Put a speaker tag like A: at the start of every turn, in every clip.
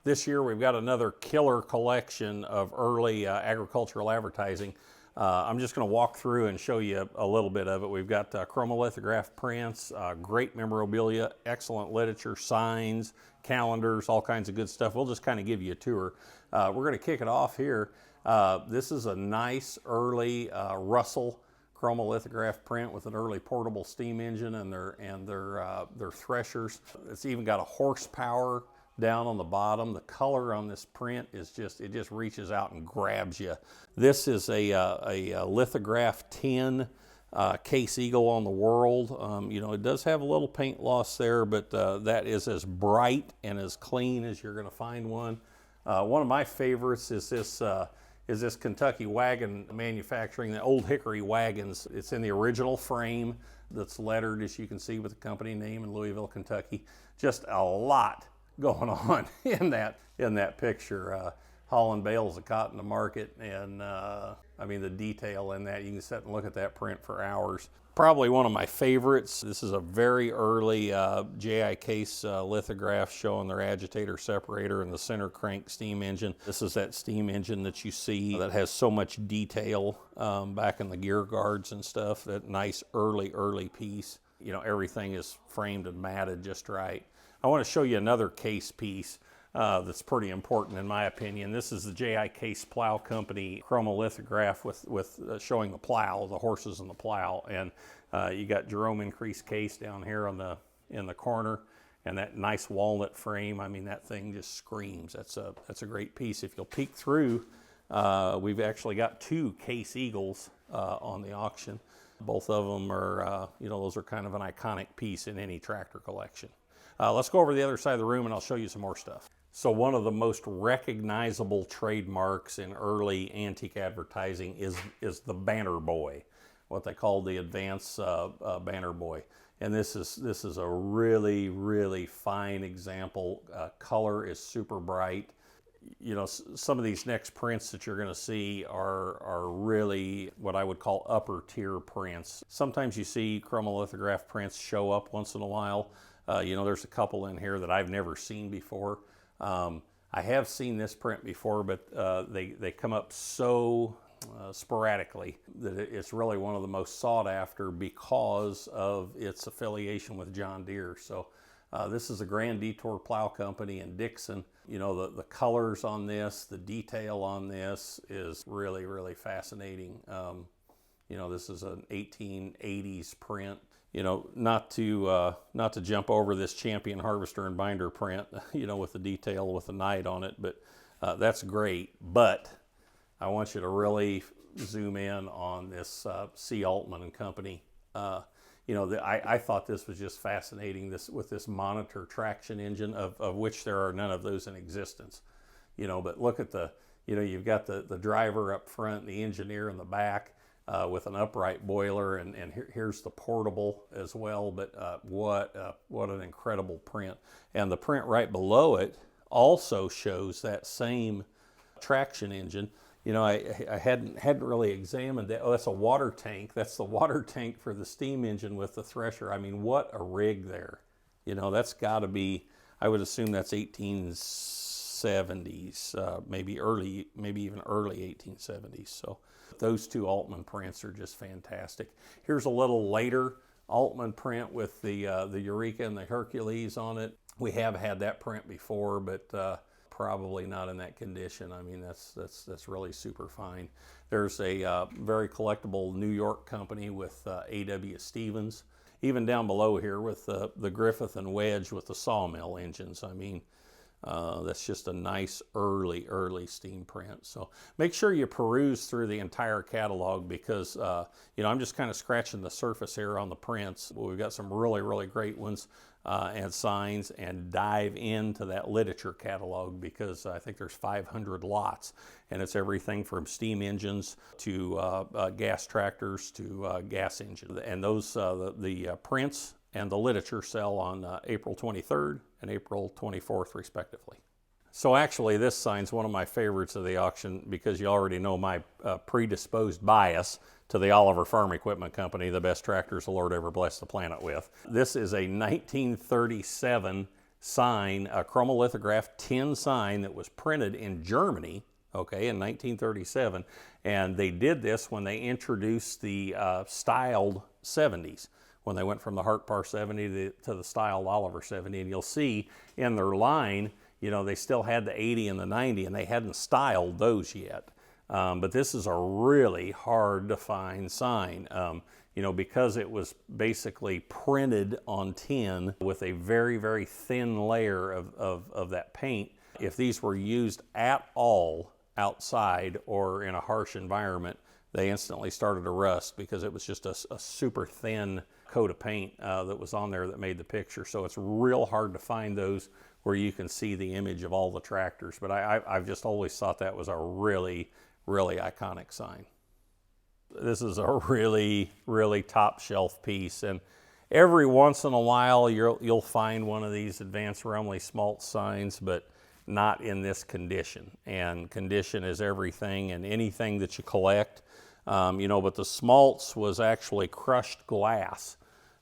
A: This year we've got another killer collection of early agricultural advertising. I'm just going to walk through and show you a little bit of it. We've got Lithographs Prints, great memorabilia, excellent literature, signs, calendars, all kinds of good stuff. We'll just kind of give you a tour. We're going to kick it off here. This is a nice early Russell lithograph print with an early portable steam engine and their threshers. It's even got a horsepower down on the bottom. The color on this print is just reaches out and grabs you. This is a lithograph 10 case eagle on the world. You know, it does have a little paint loss there, but that is as bright and as clean as you're going to find one. One of my favorites is this Kentucky wagon manufacturing, the Old Hickory wagons. It's in the original frame that's lettered, as you can see, with the company name in Louisville, Kentucky. Just a lot going on in that picture. Hauling bales of cotton to market, and I mean, the detail in that, you can sit and look at that print for hours. Probably one of my favorites. This is a very early JI case lithograph showing their agitator separator and the center crank steam engine. This is that steam engine that you see that has so much detail back in the gear guards and stuff. That nice early piece. You know, everything is framed and matted just right. I want to show you another case piece that's pretty important in my opinion. This is the JI Case Plow Company chromolithograph with showing the plow, the horses and the plow, and you got Jerome increased case down here in the corner, and that nice walnut frame. I mean, that thing just screams. That's a great piece. If you'll peek through, we've actually got two Case Eagles on the auction. Both of them are, you know, those are kind of an iconic piece in any tractor collection. Let's go over to the other side of the room and I'll show you some more stuff. So one of the most recognizable trademarks in early antique advertising is the banner boy, what they call the advance banner boy. And this is a really fine example. Color is super bright. You know, some of these next prints that you're going to see are really what I would call upper tier prints. Sometimes you see chromolithograph prints show up once in a while. You know, there's a couple in here that I've never seen before. I have seen this print before, but they come up so sporadically that it's really one of the most sought after because of its affiliation with John Deere. So this is a Grand Detour Plow Company in Dixon. You know, the colors on this, the detail on this is really fascinating. You know, this is an 1880s print. You know, not to jump over this Champion Harvester and Binder print, you know, with the detail with the knight on it, but that's great. But I want you to really zoom in on this C. Aumann and Company. You know, I thought this was just fascinating. With this monitor traction engine, of which there are none of those in existence. You know, but look at you know, you've got the driver up front, the engineer in the back. With an upright boiler, and here's the portable as well. But what an incredible print! And the print right below it also shows that same traction engine. You know, I hadn't really examined that. Oh, that's a water tank. That's the water tank for the steam engine with the thresher. I mean, what a rig there! You know, that's got to be. I would assume that's 1870s, maybe even early 1870s. So. Those two Aumann prints are just fantastic. Here's a little later Aumann print with the Eureka and the Hercules on it. We have had that print before, but probably not in that condition. I mean, that's really super fine. There's a very collectible New York company with A.W. Stevens. Even down below here with the Griffith and Wedge with the sawmill engines. I mean, that's just a nice early steam print. So make sure you peruse through the entire catalog because, you know, I'm just kind of scratching the surface here on the prints. We've got some really great ones and signs, and dive into that literature catalog because I think there's 500 lots, and it's everything from steam engines to gas tractors to gas engines. And those, the prints and the literature sell on April 23rd and April 24th, respectively. So actually, this sign's one of my favorites of the auction because you already know my predisposed bias to the Oliver Farm Equipment Company, the best tractors the Lord ever blessed the planet with. This is a 1937 sign, a chromolithograph tin sign that was printed in Germany, okay, in 1937. And they did this when they introduced the styled 70s, when they went from the Hartpar 70 to the styled Oliver 70. And you'll see in their line, you know, they still had the 80 and the 90, and they hadn't styled those yet. But this is a really hard to find sign, you know, because it was basically printed on tin with a very, very thin layer of that paint. If these were used at all outside or in a harsh environment, they instantly started to rust because it was just a super thin coat of paint that was on there that made the picture. So it's real hard to find those where you can see the image of all the tractors. But I've just always thought that was a really, really iconic sign. This is a really, really top shelf piece, and every once in a while you'll find one of these Advanced Rumley smalt signs, but not in this condition. And condition is everything and anything that you collect. You know, but the smalts was actually crushed glass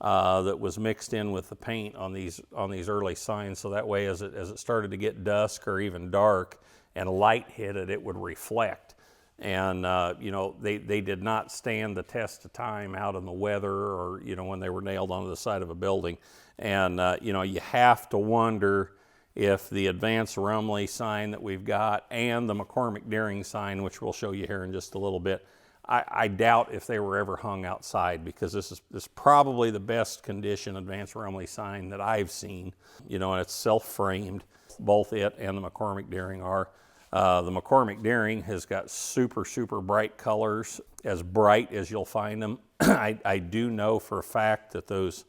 A: that was mixed in with the paint on these early signs, so that way as it started to get dusk or even dark and light hit it, it would reflect. And you know, they did not stand the test of time out in the weather, or you know, when they were nailed onto the side of a building. And you know, you have to wonder if the Advanced Rumley sign that we've got and the McCormick Deering sign, which we'll show you here in just a little bit, I doubt if they were ever hung outside, because this is probably the best condition Advanced Rumley sign that I've seen. You know, and it's self-framed. Both it and the McCormick Deering are. The McCormick Deering has got super, super bright colors, as bright as you'll find them. I do know for a fact that those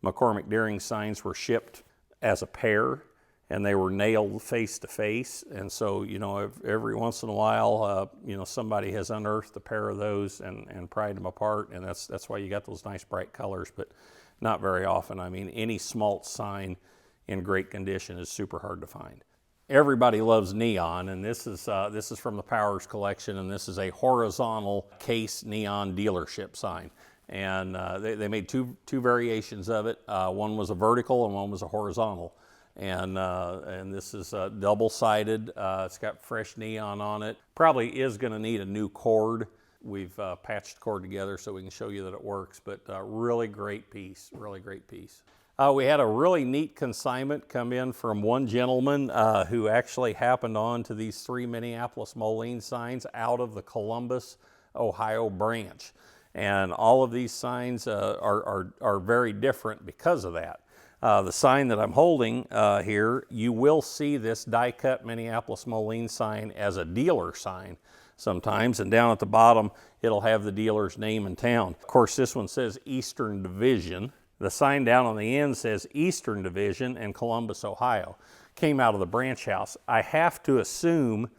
A: McCormick Deering signs were shipped as a pair, and they were nailed face to face. And so, you know, every once in a while, you know, somebody has unearthed a pair of those and pried them apart, and that's why you got those nice bright colors, but not very often. I mean, any smalt sign in great condition is super hard to find. Everybody loves neon, and this is from the Powers collection, and this is a horizontal case neon dealership sign. And they made two variations of it. One was a vertical and one was a horizontal. And this is double-sided. It's got fresh neon on it. Probably is going to need a new cord. We've patched the cord together so we can show you that it works, but really great piece, really great piece. We had a really neat consignment come in from one gentleman who actually happened on to these 3 Minneapolis Moline signs out of the Columbus, Ohio branch. And all of these signs are very different because of that. The sign that I'm holding here, you will see this die-cut Minneapolis Moline sign as a dealer sign sometimes, and down at the bottom it'll have the dealer's name and town. Of course, this one says Eastern Division. The sign down on the end says Eastern Division and Columbus, Ohio. Came out of the branch house. I have to assume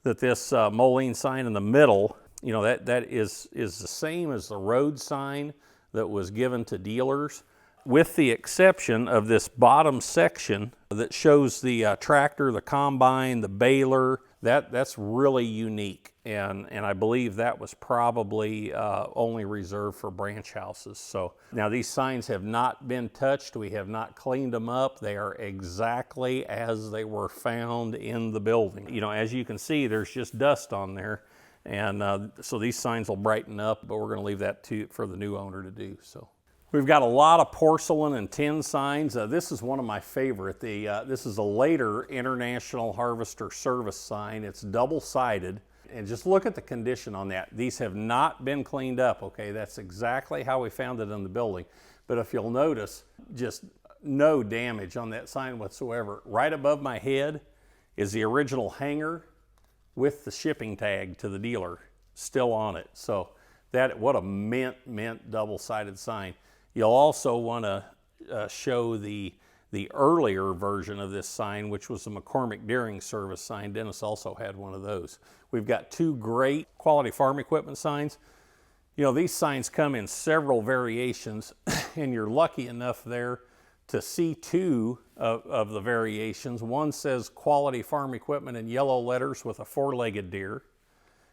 A: that this Moline sign in the middle, you know, that is the same as the road sign that was given to dealers, with the exception of this bottom section that shows the tractor, the combine, the baler. That's really unique, and I believe that was probably only reserved for branch houses. So now these signs have not been touched. We have not cleaned them up. They are exactly as they were found in the building. You know, as you can see, there's just dust on there, and so these signs will brighten up, but we're going to leave that for the new owner to do. So we've got a lot of porcelain and tin signs. This is one of my favorite. This is a later International Harvester Service sign. It's double-sided, and just look at the condition on that. These have not been cleaned up, okay? That's exactly how we found it in the building. But if you'll notice, just no damage on that sign whatsoever. Right above my head is the original hanger with the shipping tag to the dealer still on it. So what a mint double-sided sign. You'll also want to show the earlier version of this sign, which was the McCormick Deering service sign. Dennis also had one of those. We've got 2 great quality farm equipment signs. You know, these signs come in several variations, and you're lucky enough there to see 2 of the variations. One says quality farm equipment in yellow letters with a 4-legged deer,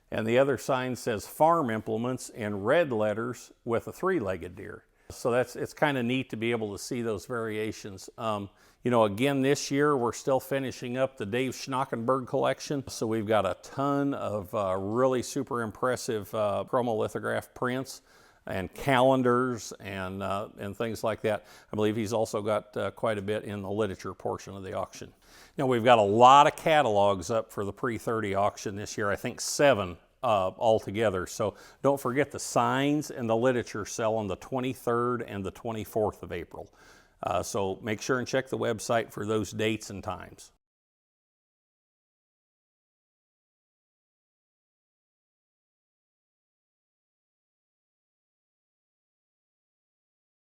A: and the other sign says farm implements in red letters with a 3-legged deer. So it's kind of neat to be able to see those variations. You You know, again, this year we're still finishing up the Dave Schnockenberg collection. So we've got a ton of really super impressive chromolithograph prints and calendars and things like that. I believe he's also got quite a bit in the literature portion of the auction. Now we've got a lot of catalogs up for the pre-30 auction this year. I think 7 altogether. So don't forget the signs and the literature sell on the 23rd and the 24th of April. So make sure and check the website for those dates and times.